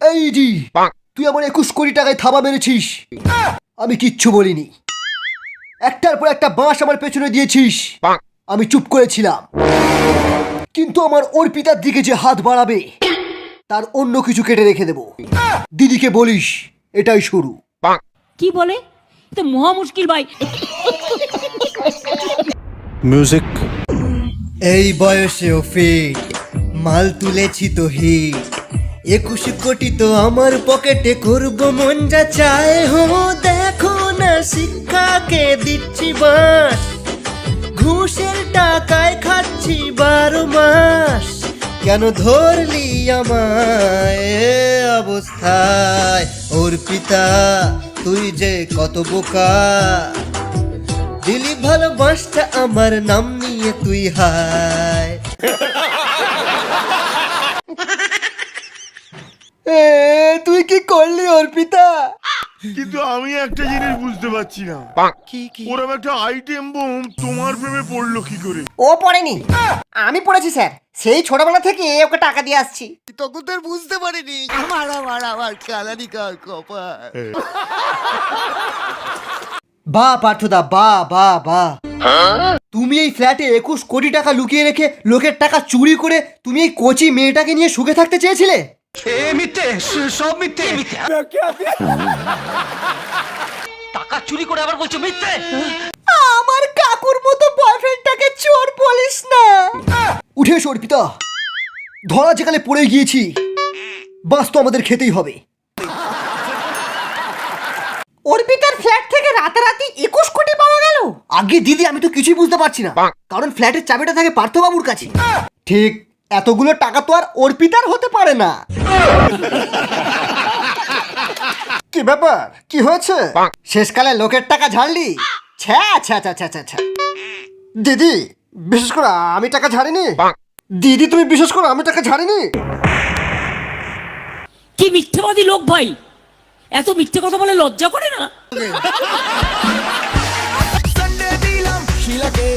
এই জি, তুই আমার 21 কোটি টাকায় থাবা মেরেছিস, আমি কিচ্ছু বলিনি। একটার পর একটা বাঁশ আমার পেছনে দিয়েছিস, আমি চুপ করেছিলাম। কিন্তু আমার অর্পিতার দিকে যে হাত বাড়াবে তার অন্য কিছু কেটে রেখে দেব। দিদিকে বলিস এটাই শুরু। কি বলে? তো মহা মুশকিল ভাই। মিউজিক। এই বয়সেও ফিট, মাল তুলেছি তো হিট। 21 কোটি তো আমার পকেটে, করব মন যা চায়। হো দেখো না শিক্ষাকে দিচ্ছি বাস, ঘুষের টাকায় খাচ্ছি 12 মাস। কেন ধরলি আমায় এ অবস্থায়? অর্পিতা তুই যে কত বোকা, দিলি ভালোবাসটা আমার নাম নিয়ে তুই হায়। তুই কি করলি অর্পিতা? কিন্তু আমি একটা জিনিস বুঝতে পারছি না, ওরকম একটা আইটেম বোম তোমার প্রেমে পড়লো কি করে? ও পড়েনি, আমি পড়েছি স্যার। সেই ছোটবেলা থেকে ওকে টাকা দিয়ে আসছি। তখন তো আর বুঝতে পারিনি আমার কালারি কার কপাল। বা পার্থদা, বা বা বা, তুমি এই ফ্ল্যাটে 21 কোটি টাকা লুকিয়ে রেখে লোকের টাকা চুরি করে তুমি এই কোচি মেয়েটাকে নিয়ে সুখে থাকতে চেয়েছিলে? টাকা চুরি করে আবার বলছো মিথ্যে? আমার কাকুর মতো বয়ফ্রেন্ডটাকে চোর বলিস না। উঠে এসো অর্পিতা, ধরা যেখানে পড়ে গিয়েছি, বাস তো আমাদের খেতেই হবে। অর্পিতার ফ্ল্যাট থেকে রাতারাতি 21 কোটি পাওয়া গেল। আগে দিদি, আমি তো কিছুই বুঝতে পারছি না, কারণ ফ্ল্যাটের চাবিটা থাকে পার্থবাবুর কাছে। ঠিক, এতগুলো টাকা তো আর অর্পিতার হতে পারে না। কি ব্যাপার, কি হয়েছে? শেষকালে লোকের টাকা ঝাড়লি? ছ্যা ছ্যা ছ্যা ছ্যা ছ্যা। দিদি, বিশেষ করে আমি টাকা ঝাড়িনি। দিদি তুমি বিশেষ করে আমি টাকা ঝাড়িনি। কি মিথ্যেবাদী লোক ভাই, এত মিথ্যে কথা বলে লজ্জা করে না? Sunday dilam, Sheila ke